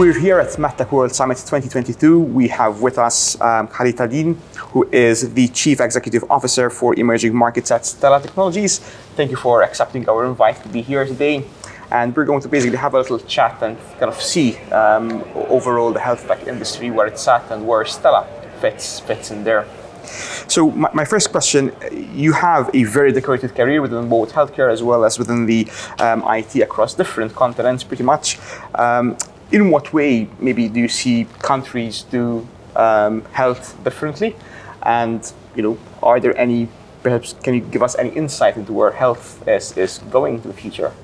We're here at MedTech World Summit 2022. We have with us Khalid Adine, who is the Chief Executive Officer for Emerging Markets at Stella Technologies. Thank you for accepting our invite to be here today. And we're going to basically have a little chat and kind of see overall the health tech industry, where it's at and where Stella fits in there. So my first question, you have a very decorated career within both healthcare as well as within the IT across different continents pretty much. In what way maybe do you see countries do health differently? And are there any, perhaps can you give us any insight into where health is going to the future?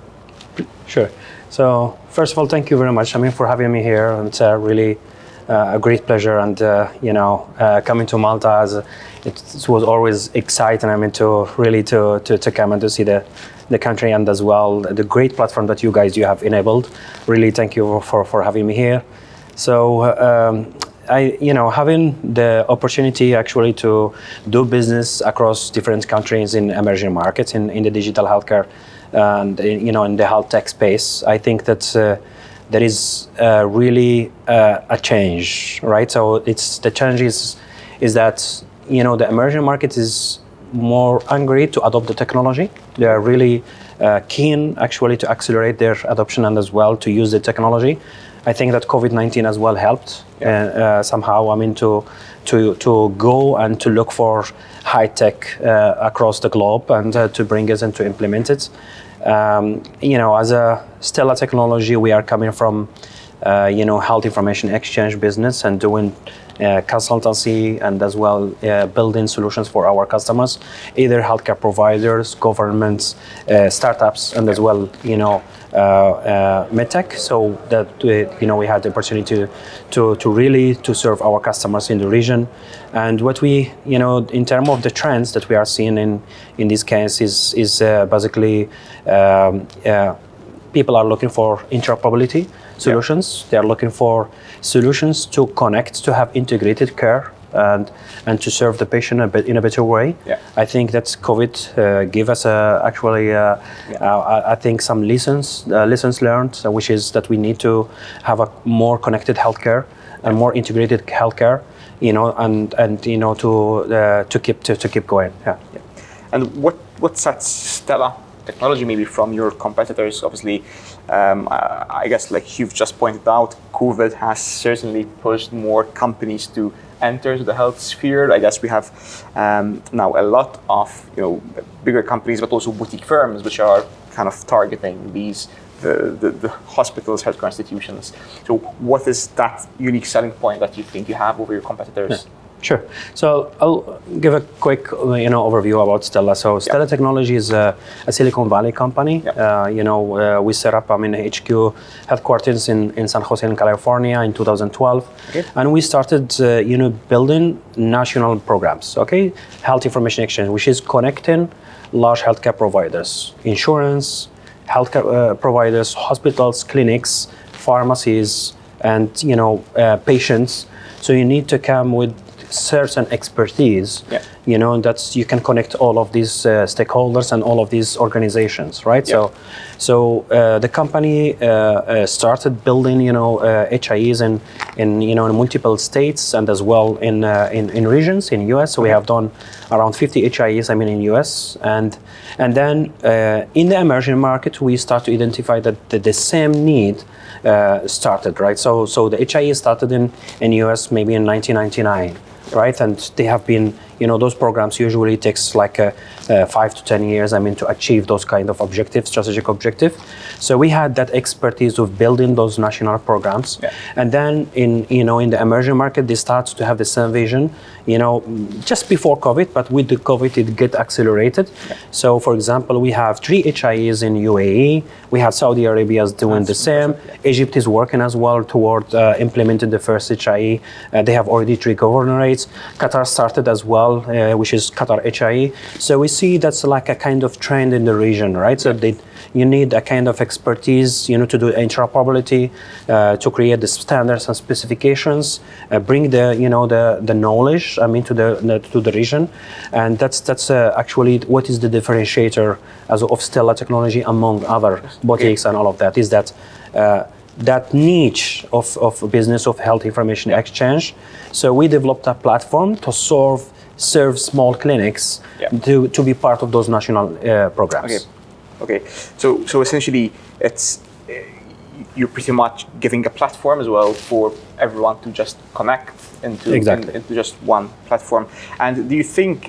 Sure. So first of all, thank you very much, for having me here. And it's really a great pleasure, and coming to Malta, it was always exciting. To really to come and to see the country, and as well the great platform that you have enabled. Really, thank you for having me here. So having the opportunity actually to do business across different countries in emerging markets in the digital healthcare and in the health tech space, I think that there is really a change, right? So the change is that the emerging market is more hungry to adopt the technology. They are really keen actually to accelerate their adoption and as well to use the technology. I think that COVID-19 as well helped somehow. To go and to look for high tech across the globe and to bring it and to implement it. As a Stella Technology, we are coming from health information exchange business and doing consultancy and as well building solutions for our customers, either healthcare providers, governments, startups, and as well MedTech. So that we had the opportunity to really to serve our customers in the region. And what we in terms of the trends that we are seeing in this case is basically people are looking for interoperability solutions. They are looking for solutions to connect, to have integrated care and to serve the patient in a better way. I think that COVID gave us I think some lessons learned, which is that we need to have a more connected healthcare and more integrated healthcare, to keep going. And what sets Stella Technology maybe from your competitors? Obviously, I guess like you've just pointed out, COVID has certainly pushed more companies to enter the health sphere. I guess we have now a lot of bigger companies, but also boutique firms, which are kind of targeting the hospitals, healthcare institutions. So what is that unique selling point that you think you have over your competitors? Sure. So I'll give a quick overview about Stella. So Stella Technology is a Silicon Valley company. We set up HQ headquarters in San Jose, in California in 2012. And we started building national programs, health information exchange, which is connecting large healthcare providers, insurance, healthcare providers, hospitals, clinics, pharmacies, and patients. So you need to come with certain expertise, that you can connect all of these stakeholders and all of these organizations, right? So the company started building, HIEs in multiple states and as well in regions in US. So we have done around 50 HIEs, in US, and then in the emerging market we start to identify that the same need started, right? So the HIE started in US maybe in 1999. Right, and they have been, those programs usually takes like 5 to 10 years, to achieve those kind of objectives, strategic objective. So we had that expertise of building those national programs, and then in the emerging market they start to have the same vision, just before COVID, but with the COVID it get accelerated. So for example, we have 3 HIEs in UAE, we have Saudi Arabia doing the same, Egypt is working as well toward implementing the first HIE. They have already 3 governorates. Qatar started as well, which is Qatar HIE. So we see that's like a kind of trend in the region, right? So you need a kind of expertise, to do interoperability, to create the standards and specifications, bring the knowledge, to the region, and that's actually what is the differentiator of Stella Technology among other boutiques and all of that, is that that niche of business of health information exchange. So we developed a platform to serve small clinics to be part of those national programs. Okay. So essentially, it's you're pretty much giving a platform as well for everyone to just connect into just one platform. And do you think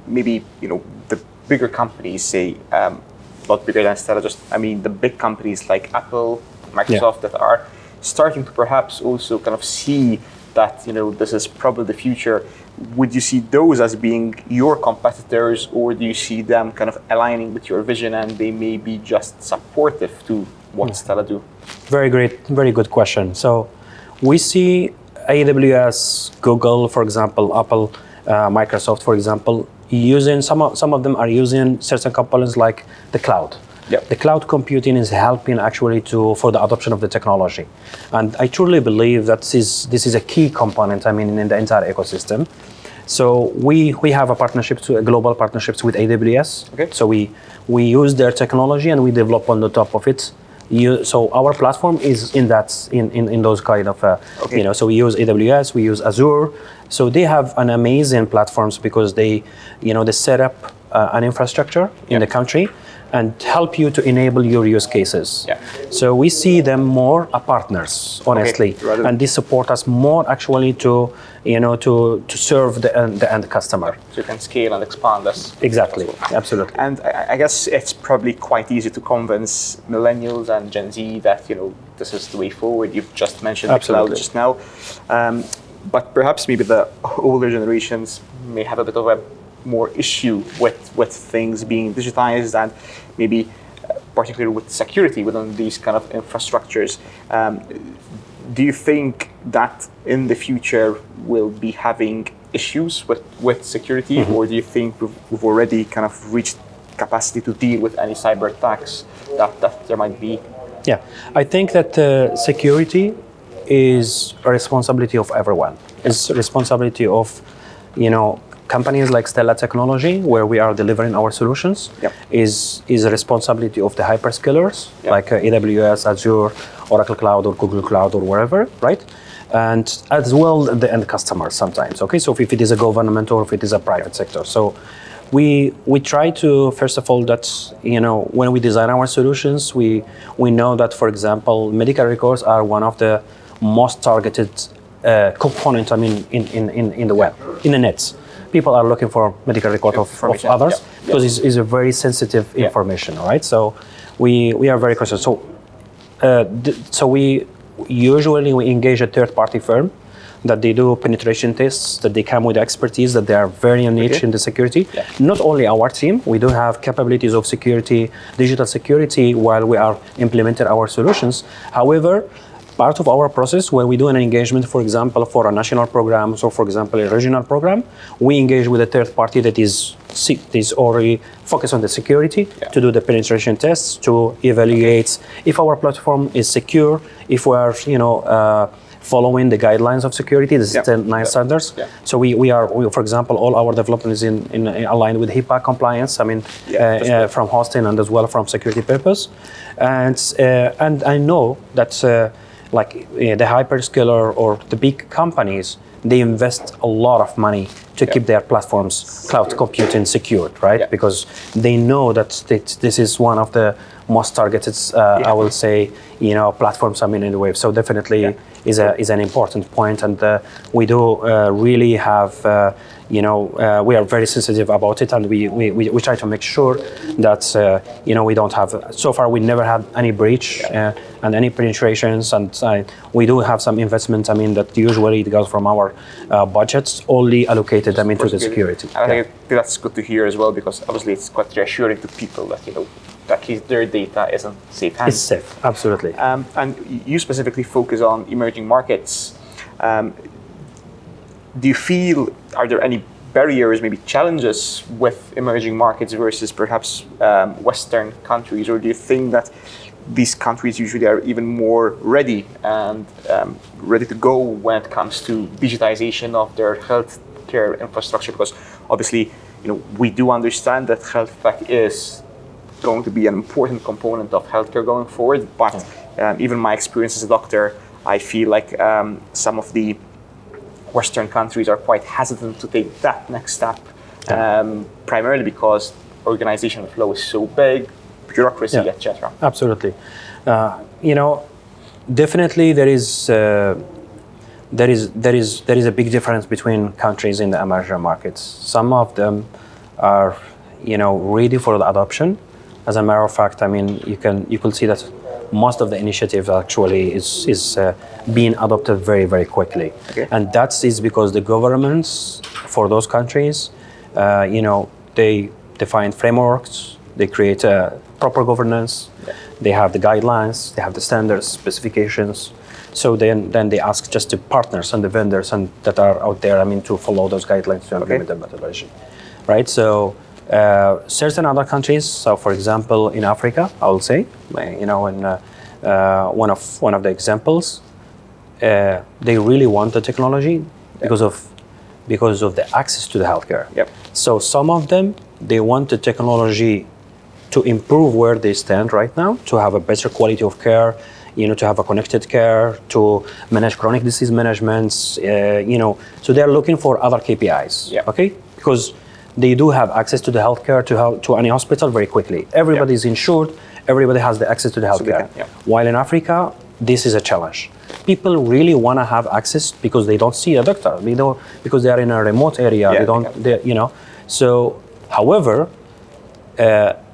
maybe the bigger companies, say not bigger than Stella, the big companies like Apple, Microsoft that are starting to perhaps also kind of see that this is probably the future, would you see those as being your competitors, or do you see them kind of aligning with your vision and they may be just supportive to what Stella do? Very good question. So we see AWS, Google, for example, Apple, Microsoft, for example, using some of them are using certain components like the cloud. The cloud computing is helping actually for the adoption of the technology, and I truly believe that this is a key component. In the entire ecosystem. So we have global partnerships with AWS. Okay. So we use their technology and we develop on the top of it. So our platform is in those kind of So we use AWS, we use Azure. So they have an amazing platforms because they set up an infrastructure in the country and help you to enable your use cases. So we see them more as partners, honestly, and they support us more actually to serve the end customer. So you can scale and expand this. Exactly, absolutely. And I guess it's probably quite easy to convince millennials and Gen Z that this is the way forward. You've just mentioned the cloud just now, but perhaps maybe the older generations may have a bit of a more issue with things being digitized and maybe particularly with security within these kind of infrastructures. Do you think that in the future we'll be having issues with security, or do you think we've already kind of reached capacity to deal with any cyber attacks that there might be? Yeah, I think that security is a responsibility of everyone. It's a responsibility of companies like Stella Technology, where we are delivering our solutions, is a responsibility of the hyperscalers like AWS, Azure, Oracle Cloud, or Google Cloud, or wherever, right? And as well the end customers sometimes. Okay, so if it is a government or if it is a private sector. So we try to, first of all, that when we design our solutions, we know that, for example, medical records are one of the most targeted components. In the web, in the nets. People are looking for medical record of others because it's a very sensitive information, right? So we are very cautious. So we usually engage a third-party firm that they do penetration tests, that they come with expertise, that they are very niche in the security. Not only our team, we do have capabilities of security, digital security, while we are implementing our solutions. However, part of our process, when we do an engagement, for example, for a national program, or for example, a regional program, we engage with a third party that is already focused on the security to do the penetration tests, to evaluate if our platform is secure, if we are, following the guidelines of security, the 9 standards. So we are, for example, all our development is in aligned with HIPAA compliance. From hosting and as well from security purpose, and I know that. The hyperscaler or the big companies, they invest a lot of money to keep their platforms cloud computing secured, right? Because they know that this is one of the most targeted, I will say, platforms in the web. So definitely is an important point, and we do really have. We are very sensitive about it, and we try to make sure that we don't have. So far, we never had any breach and any penetrations, and we do have some investment. That usually it goes from our budgets only allocated to the security. And I think that's good to hear as well, because obviously it's quite reassuring to people that at least their data isn't safe hands. It's safe, absolutely. And you specifically focus on emerging markets. Do you feel, are there any barriers, maybe challenges with emerging markets versus perhaps Western countries, or do you think that these countries usually are even more ready and ready to go when it comes to digitization of their healthcare infrastructure? Because obviously, we do understand that health tech is going to be an important component of healthcare going forward, but Even my experience as a doctor, I feel like some of the Western countries are quite hesitant to take that next step, primarily because organizational flow is so big, bureaucracy, etc. Absolutely. Definitely there is a big difference between countries in the emerging markets. Some of them are, ready for the adoption. As a matter of fact, you can see that most of the initiative actually is being adopted very, very quickly. Okay. And that is because the governments for those countries, they define frameworks, they create a proper governance, they have the guidelines, they have the standards, specifications. So then they ask just the partners and the vendors that are out there, to follow those guidelines to implement the methodology, right? So certain other countries, so for example, in Africa, I will say, in one of the examples, they really want the technology because of the access to the healthcare. Yep. So some of them, they want the technology to improve where they stand right now, to have a better quality of care, to have a connected care, to manage chronic disease management, so they're looking for other KPIs, okay? Because they do have access to the healthcare, to any hospital very quickly. Everybody is insured, everybody has the access to the healthcare. While in Africa, this is a challenge. People really want to have access because they don't see a doctor, because they are in a remote area, So, however,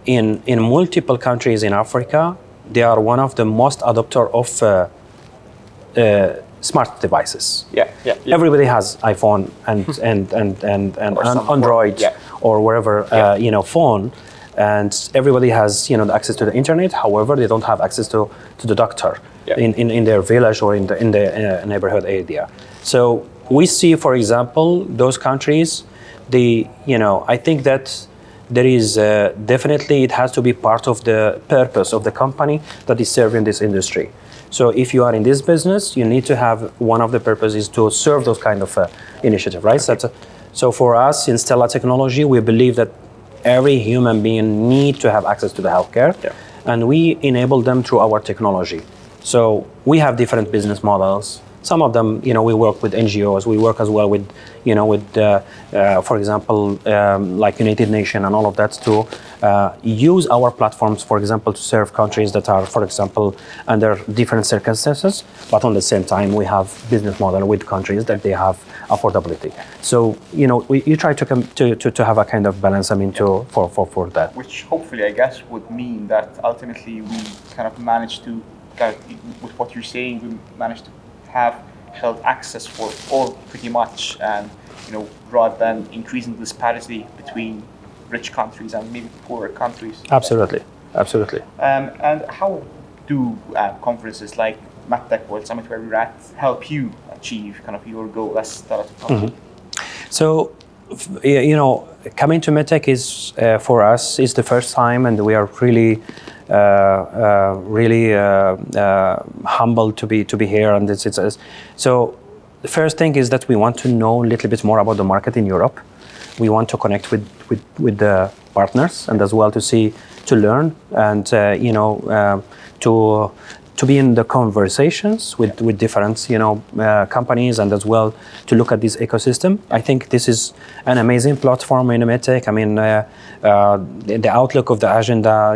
in multiple countries in Africa, they are one of the most adopter of smart devices. Everybody has iPhone and Android or wherever phone, and everybody has the access to the internet. However, they don't have access to the doctor in their village or in the neighborhood area. So we see, for example, those countries. I think that there is definitely, it has to be part of the purpose of the company that is serving this industry. So if you are in this business, you need to have one of the purposes to serve those kind of initiative, right? So for us in Stella Technology, we believe that every human being need to have access to the healthcare, and we enable them through our technology. So we have different business models. Some of them, we work with NGOs. We work as well with, for example, like United Nations and all of that to use our platforms, for example, to serve countries that are, for example, under different circumstances. But on the same time, we have business model with countries that they have affordability. So, you try to have a kind of balance, for that. Which hopefully, I guess, would mean that ultimately we kind of manage to, with what you're saying, we manage to have health access for all pretty much, and rather than increasing the disparity between rich countries and maybe poorer countries. Absolutely. And how do conferences like MedTech World Summit, where we're at, help you achieve kind of your goal as Stella Technology? So, coming to MedTech is for us is the first time, and we are really humbled to be here. And so the first thing is that we want to know a little bit more about the market in Europe. We want to connect with the partners, and as well to learn and to be in the conversations with different companies, and as well to look at this ecosystem. I think this is an amazing platform in MedTech. The outlook of the agenda,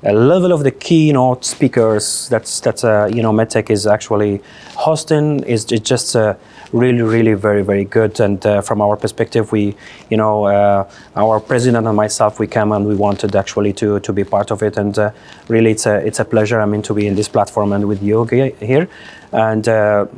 the level of the keynote speakers that's MedTech is actually hosting is just really very, very good. And from our perspective, we our president and myself, we came and we wanted actually to be part of it. And really it's a pleasure to be in this platform and with you here. And as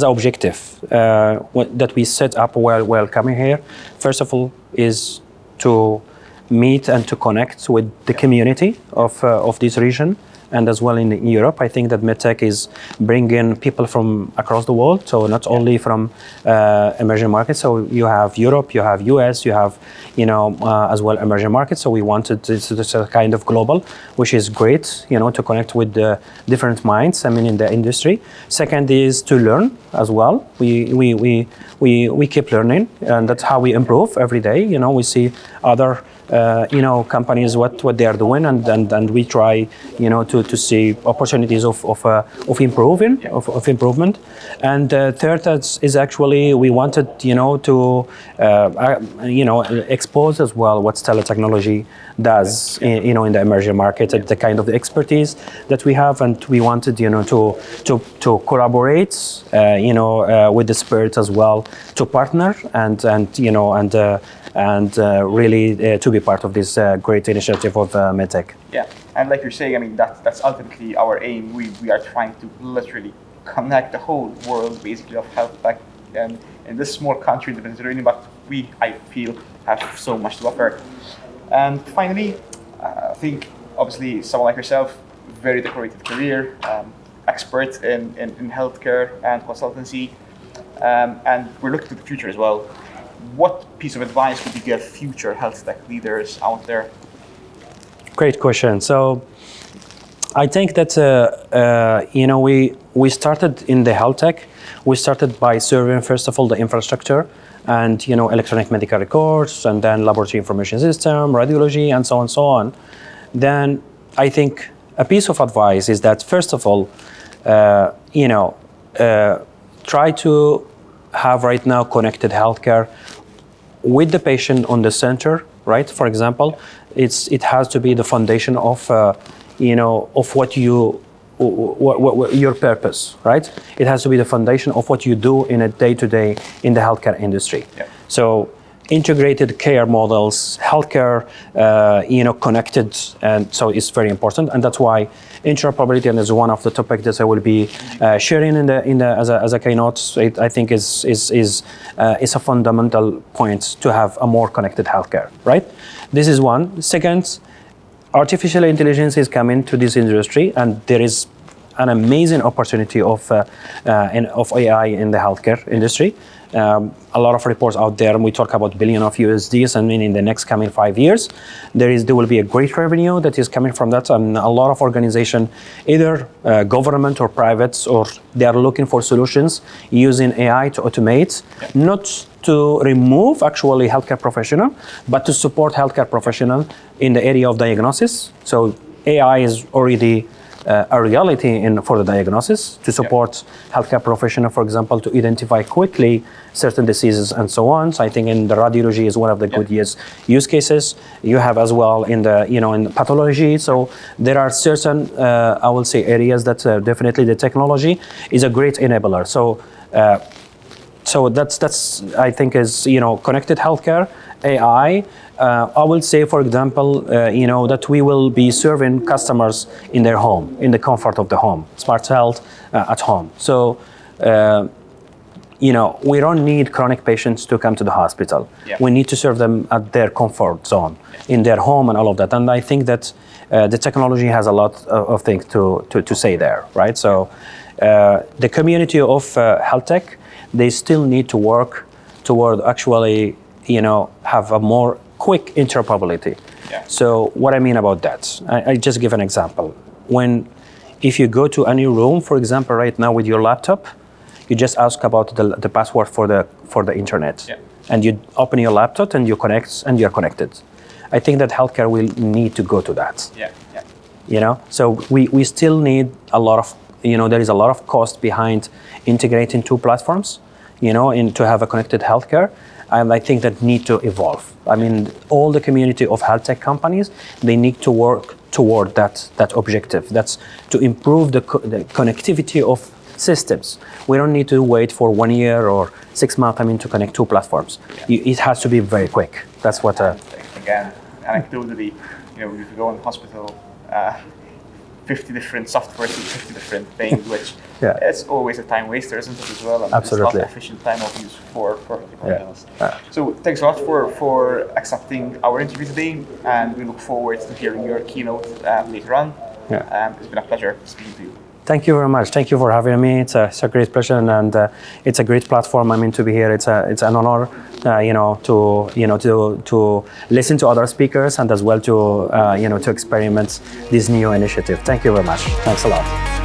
an objective that we set up while coming here, first of all, is to meet and to connect with the community of this region, and as well in Europe. I think that MedTech is bringing people from across the world, so not only from emerging markets. So you have Europe, you have US, you have as well emerging markets. So we wanted this kind of global, which is great, to connect with the different minds. In the industry. Second is to learn as well. We keep learning, and that's how we improve every day. We see other companies what they are doing, and we try, to see opportunities of improvement. And third is actually we wanted, to expose as well what Stella technology does, in the emerging market, the kind of expertise that we have, and we wanted, to collaborate, with the Spirit as well, to partner and really to be part of this great initiative of MedTech. Yeah, and like you're saying, I mean, that's ultimately our aim. We are trying to literally connect the whole world, basically, of health tech in this small country in the Mediterranean, but I feel, have so much to offer. And finally, I think, obviously, someone like yourself, very decorated career, expert in healthcare and consultancy, and we're looking to the future as well. What piece of advice would you give future health tech leaders out there? Great question. So I think that we started in the health tech. We started by serving, first of all, the infrastructure and electronic medical records, and then laboratory information system, radiology, and so on. Then I think a piece of advice is that, first of all, try to have right now connected healthcare with the patient on the center, right? For example, it has to be the foundation of what your purpose, right? It has to be the foundation of what you do in a day-to-day in the healthcare industry. Yeah. So integrated care models, healthcare, connected, and so it's very important, and that's why interoperability is one of the topics that I will be sharing as a keynote. I think is a fundamental point to have a more connected healthcare, right? This is one. Second, artificial intelligence is coming to this industry, and there is an amazing opportunity of AI in the healthcare industry. A lot of reports out there, and we talk about billion of USDs, and in the next coming 5 years, there will be a great revenue that is coming from that, and a lot of organization, either government or private, or they are looking for solutions using AI to automate, not to remove actually healthcare professional, but to support healthcare professional in the area of diagnosis. So AI is already a reality for the diagnosis to support healthcare professional, for example, to identify quickly certain diseases and so on. So I think in the radiology is one of the good use cases. You have as well in the in pathology. So there are certain I will say areas that definitely the technology is a great enabler. So that's I think is connected healthcare, AI. I will say, for example, that we will be serving customers in their home, in the comfort of the home, smart health at home. So, we don't need chronic patients to come to the hospital. Yeah. We need to serve them at their comfort zone, in their home and all of that. And I think that the technology has a lot of things to say there, right? So the community of health tech, they still need to work toward actually, have a more quick interoperability. Yeah. So what I mean about that, I just give an example. If you go to any room, for example, right now with your laptop, you just ask about the password for the internet, and you open your laptop and you connect and you're connected. I think that healthcare will need to go to that. So we still need a lot of there is a lot of cost behind integrating two platforms, to have a connected healthcare. And I think that need to evolve. I mean, all the community of health tech companies, they need to work toward that objective. That's to improve the connectivity of systems. We don't need to wait for 1 year or 6 months, to connect two platforms. It has to be very quick. That's what... Again, anecdotally, if you go in hospital, 50 different software to 50 things, which it's always a time waster, isn't it, as well? And absolutely. It's not efficient time of use for everybody else. So thanks a lot for accepting our interview today, and we look forward to hearing your keynote later on. It's been a pleasure speaking to you. Thank you very much. Thank you for having me. It's a great pleasure, and it's a great platform. To be here. It's an honor, to listen to other speakers, and as well to to experiment this new initiative. Thank you very much. Thanks a lot.